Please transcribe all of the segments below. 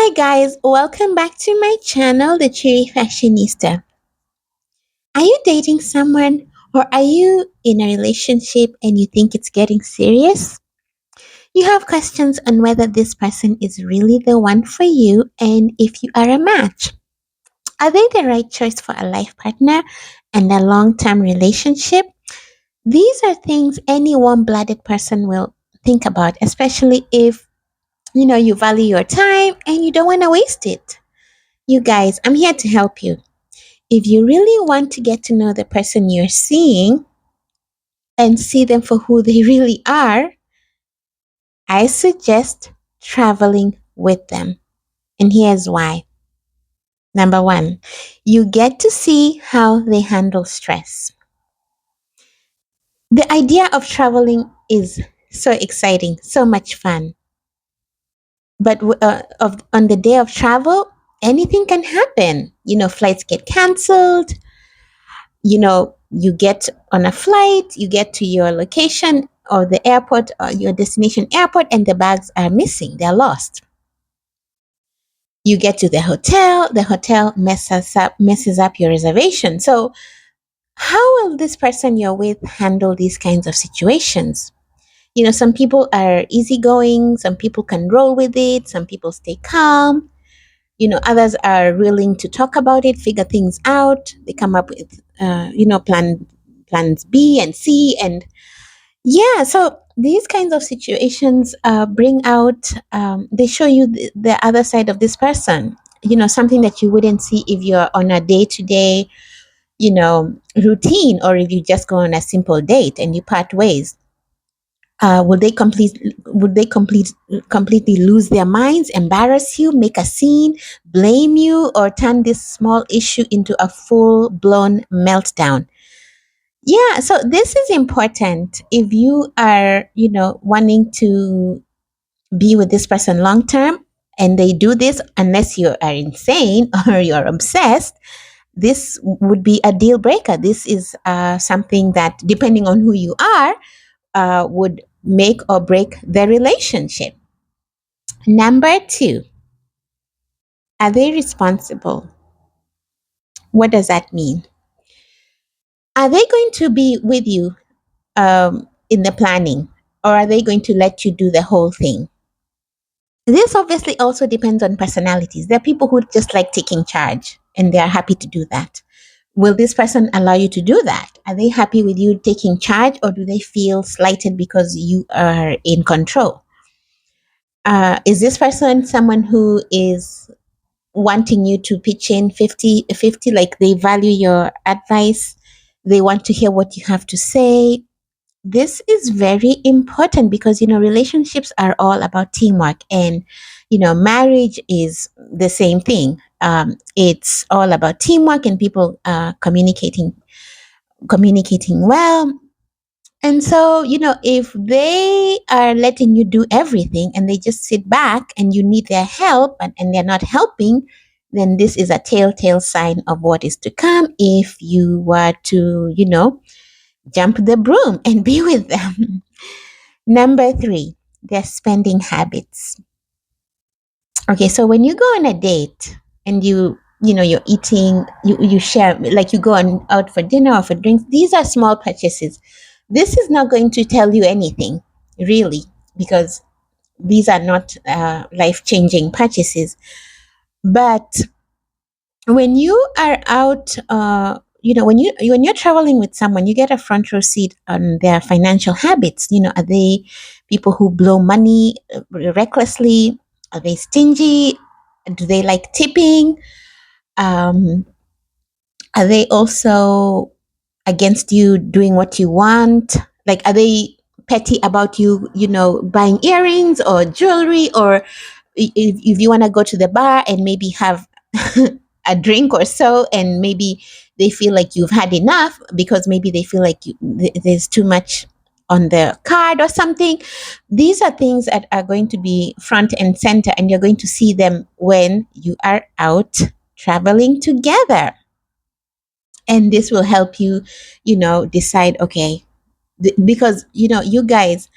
Hi guys, welcome back to my channel, The Cheery Fashionista. Are you dating someone or are you in a relationship and you think it's getting serious? You have questions on whether this person is really the one for you and if you are a match. Are they the right choice for a life partner and a long-term relationship? These are things any warm-blooded person will think about, especially if you value your time and you don't want to waste it. You guys, I'm here to help you. If you really want to get to know the person you're seeing and see them for who they really are, I suggest traveling with them. And here's why. Number one, you get to see how they handle stress. The idea of traveling is so exciting, so much fun. But on the day of travel, anything can happen. Flights get canceled, you get on a flight, you get to your location or the airport or your destination airport, and the bags are missing, they're lost. You get to the hotel messes up your reservation. So how will this person you're with handle these kinds of situations? Some people are easygoing, some people can roll with it, some people stay calm. Others are willing to talk about it, figure things out. They come up with plans B and C, and yeah. So these kinds of situations bring out, they show you the other side of this person. Something that you wouldn't see if you're on a day-to-day routine, or if you just go on a simple date and you part ways. Would they completely lose their minds, embarrass you, make a scene, blame you, or turn this small issue into a full-blown meltdown? Yeah, so this is important if you are, wanting to be with this person long term, and they do this, unless you are insane or you're obsessed. This would be a deal breaker. This is something that, depending on who you are, would make or break the relationship. Number two, are they responsible? What does that mean? Are they going to be with you in the planning, or are they going to let you do the whole thing? This obviously also depends on personalities. There are people who just like taking charge and they are happy to do that. Will this person allow you to do that? Are they happy with you taking charge, or do they feel slighted because you are in control? Is this person someone who is wanting you to pitch in 50-50, like they value your advice, they want to hear what you have to say? This is very important because relationships are all about teamwork, and marriage is the same thing. It's all about teamwork and people communicating well. And so, if they are letting you do everything and they just sit back and you need their help, and they're not helping, then this is a telltale sign of what is to come if you were to, jump the broom and be with them. Number three, their spending habits. Okay, so when you go on a date and you're eating, you share, like you go out for dinner or for drinks, these are small purchases. This is not going to tell you anything, really, because these are not life-changing purchases. But when you are out, when you're traveling with someone, you get a front row seat on their financial habits. Are they people who blow money recklessly? Are they stingy? Do they like tipping? Um, are they also against you doing what you want? Like, are they petty about you, buying earrings or jewelry, or if you want to go to the bar and maybe have a drink or so, and maybe they feel like you've had enough because maybe they feel like there's too much on the card or something. These are things that are going to be front and center, and you're going to see them when you are out traveling together. And this will help you, decide, okay, because, you guys,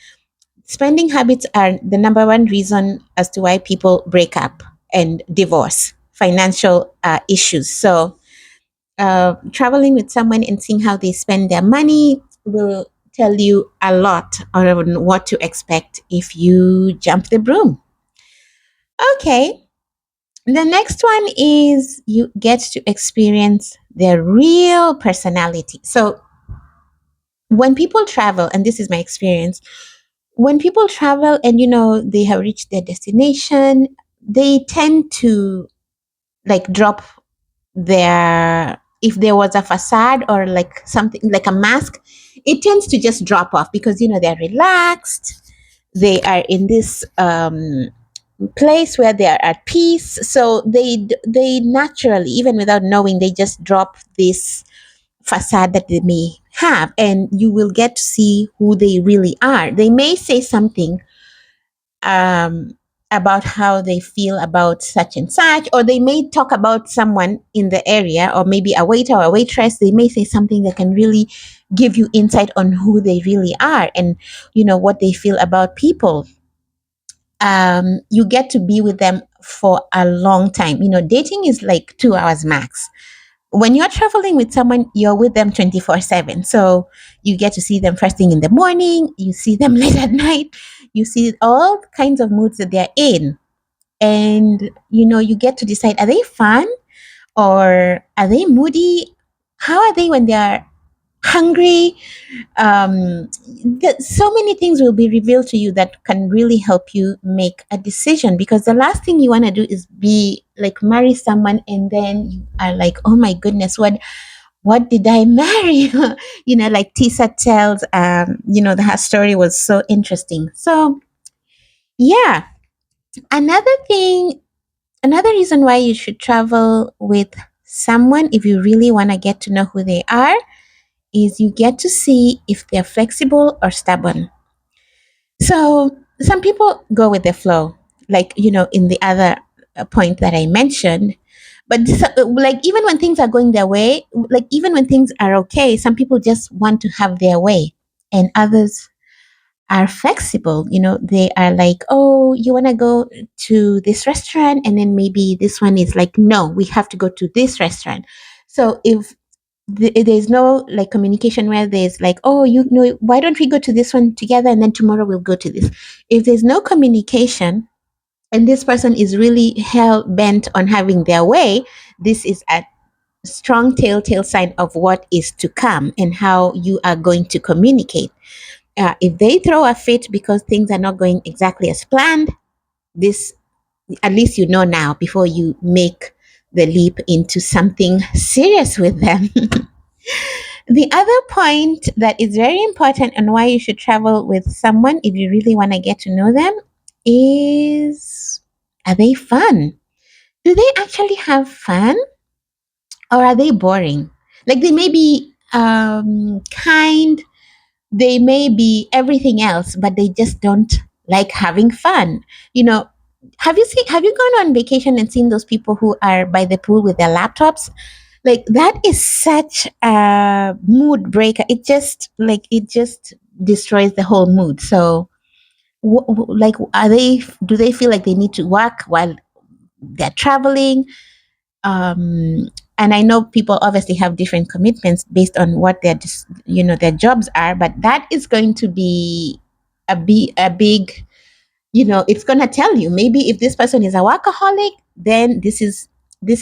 spending habits are the number one reason as to why people break up. and divorce, financial issues. So traveling with someone and seeing how they spend their money will tell you a lot on what to expect if you jump the broom. Okay. The next one is you get to experience their real personality. So when people travel, and this is my experience, when people travel and they have reached their destination, they tend to like drop their, if there was a facade or like something like a mask, it tends to just drop off because they're relaxed, they are in this place where they are at peace, so they naturally, even without knowing, they just drop this facade that they may have, and you will get to see who they really are. They may say something um, about how they feel about such and such, or they may talk about someone in the area, or maybe a waiter or a waitress. They may say something that can really give you insight on who they really are and what they feel about people. You get to be with them for a long time. Dating is like 2 hours max. When you're traveling with someone, you're with them 24/7. So you get to see them first thing in the morning, you see them late at night, you see all kinds of moods that they're in. And you get to decide, are they fun or are they moody? How are they when they are hungry? So many things will be revealed to you that can really help you make a decision, because the last thing you want to do is be like marry someone and then you are like, oh my goodness, what did I marry? Like Tisa tells, her story was so interesting. So yeah, another thing, another reason why you should travel with someone, if you really want to get to know who they are, is you get to see if they're flexible or stubborn. So some people go with the flow, like, in the other point that I mentioned. But like, even when things are going their way, like, even when things are okay, some people just want to have their way. And others are flexible. They are like, oh, you want to go to this restaurant? And then maybe this one is like, no, we have to go to this restaurant. So if there's no like communication where there's like, oh, why don't we go to this one together and then tomorrow we'll go to this. If there's no communication and this person is really hell bent on having their way, this is a strong telltale sign of what is to come and how you are going to communicate. If they throw a fit because things are not going exactly as planned, this, at least now before you make the leap into something serious with them. The other point that is very important and why you should travel with someone if you really want to get to know them is, are they fun? Do they actually have fun, or are they boring? Like, they may be kind, they may be everything else, but they just don't like having fun. You know, have you gone on vacation and seen those people who are by the pool with their laptops? Like, that is such a mood breaker. It just destroys the whole mood. So like, do they feel like they need to work while they're traveling? And I know people obviously have different commitments based on what their jobs are, but that is going to be a big, it's going to tell you, maybe if this person is a workaholic, then this is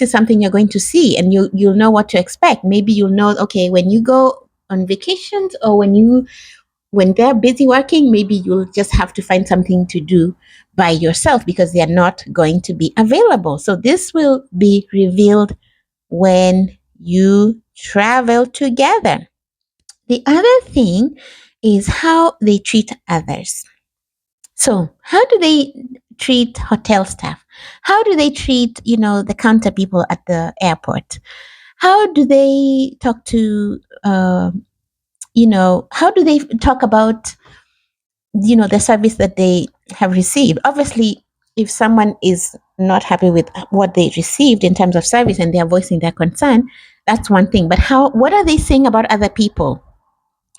something you're going to see, and you'll know what to expect. Maybe you'll know, okay, when you go on vacations, or when they're busy working, maybe you'll just have to find something to do by yourself because they're not going to be available. So this will be revealed when you travel together. The other thing is how they treat others. So, how do they treat hotel staff? How do they treat, the counter people at the airport? How do they talk to, how do they talk about, the service that they have received? Obviously, if someone is not happy with what they received in terms of service and they are voicing their concern, that's one thing. But what are they saying about other people?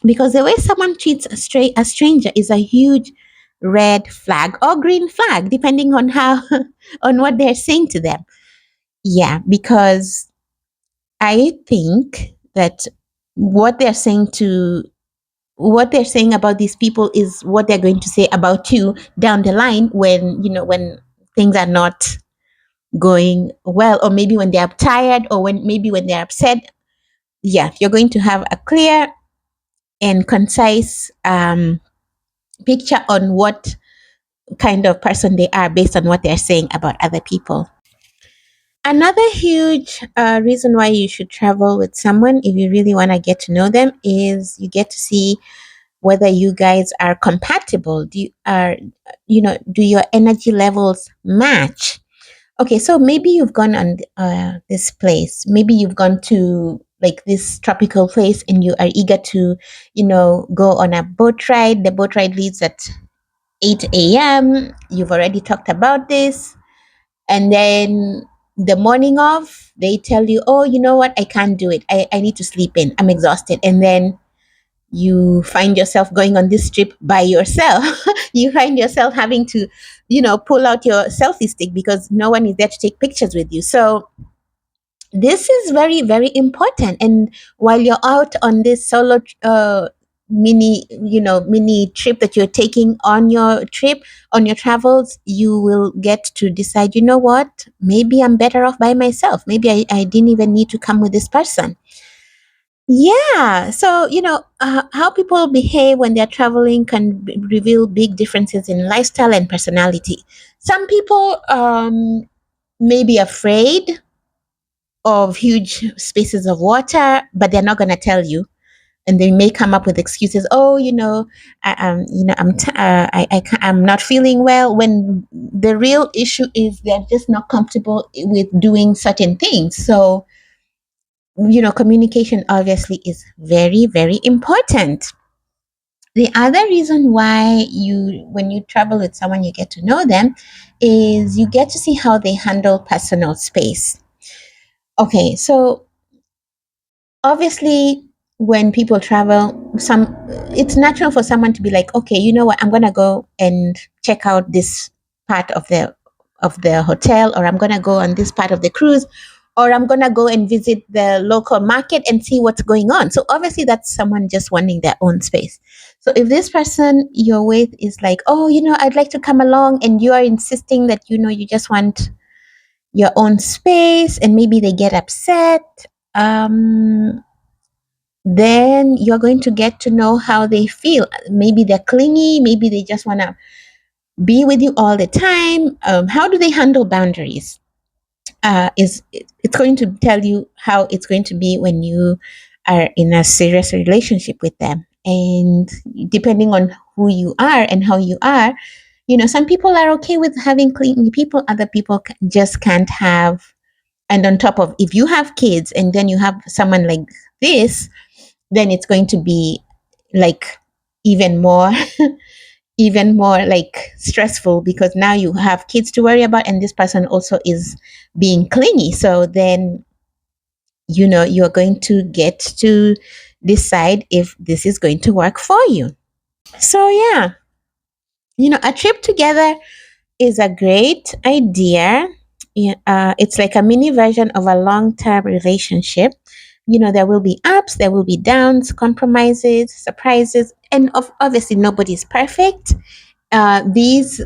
Because the way someone treats a stranger is a huge red flag or green flag, depending on how, on what they're saying to them. Yeah, because I think that what they're saying to what they're saying about these people is what they're going to say about you down the line when, when things are not going well, or maybe when they're tired, or when they're upset. Yeah, you're going to have a clear and concise picture on what kind of person they are based on what they're saying about other people. Another huge reason why you should travel with someone, if you really want to get to know them, is you get to see whether you guys are compatible. Do your energy levels match? Okay, so maybe you've gone on this place. Maybe you've gone to like this tropical place, and you are eager to, go on a boat ride. The boat ride leaves at 8 a.m. You've already talked about this. And then the morning of, they tell you, oh, you know what? I can't do it. I need to sleep in. I'm exhausted. And then you find yourself going on this trip by yourself. You find yourself having to, pull out your selfie stick because no one is there to take pictures with you. So this is very, very important. And while you're out on this solo mini trip that you're taking on your travels, you will get to decide, you know what, maybe I'm better off by myself. Maybe I didn't even need to come with this person. Yeah. So, how people behave when they're traveling can reveal big differences in lifestyle and personality. Some people may be afraid of huge spaces of water, but they're not going to tell you. And they may come up with excuses. Oh, I'm not feeling well. When the real issue is they're just not comfortable with doing certain things. So, communication obviously is very, very important. The other reason why when you travel with someone, you get to know them, is you get to see how they handle personal space. Okay, so obviously, when people travel, it's natural for someone to be like, okay, you know what, I'm gonna go and check out this part of the hotel, or I'm gonna go on this part of the cruise, or I'm gonna go and visit the local market and see what's going on. So obviously that's someone just wanting their own space. So if this person you're with is like, oh, I'd like to come along, and you are insisting that, you just want your own space, and maybe they get upset, um then you're going to get to know how they feel. Maybe they're clingy, maybe they just want to be with you all the time. How do they handle boundaries? Is It's going to tell you how it's going to be when you are in a serious relationship with them. And depending on who you are and how you are, some people are okay with having clingy people, other people just can't have. And on top of, if you have kids and then you have someone like this, then it's going to be like even more even more like stressful, because now you have kids to worry about, and this person also is being clingy. So then, you're going to get to decide if this is going to work for you. So yeah, a trip together is a great idea. Yeah, it's like a mini version of a long-term relationship. There will be ups, there will be downs, compromises, surprises, and obviously nobody's perfect. These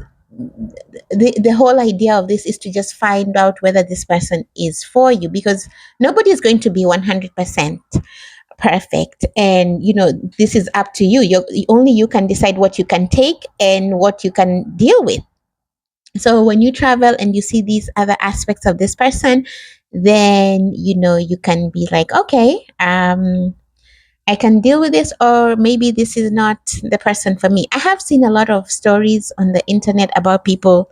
the whole idea of this is to just find out whether this person is for you, because nobody is going to be 100% perfect, and this is up to you. Only you can decide what you can take and what you can deal with. So when you travel and you see these other aspects of this person, then you can be like, okay, I can deal with this, or maybe this is not the person for me. I have seen a lot of stories on the internet about people,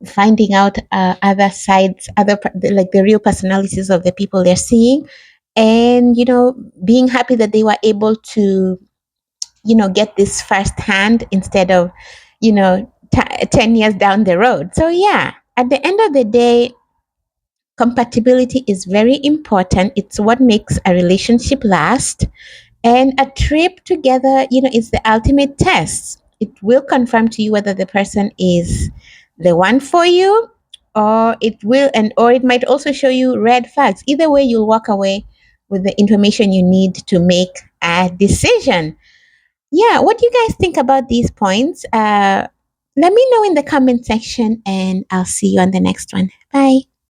finding out other sides, like the real personalities of the people they're seeing, and being happy that they were able to get this firsthand instead of 10 years down the road. So yeah, at the end of the day, compatibility is very important. It's what makes a relationship last, and a trip together is the ultimate test. it will confirm to you whether the person is the one for you, or it might also show you red flags. Either way, you'll walk away with the information you need to make a decision. Yeah, what do you guys think about these points? Let me know in the comment section, and I'll see you on the next one. Bye.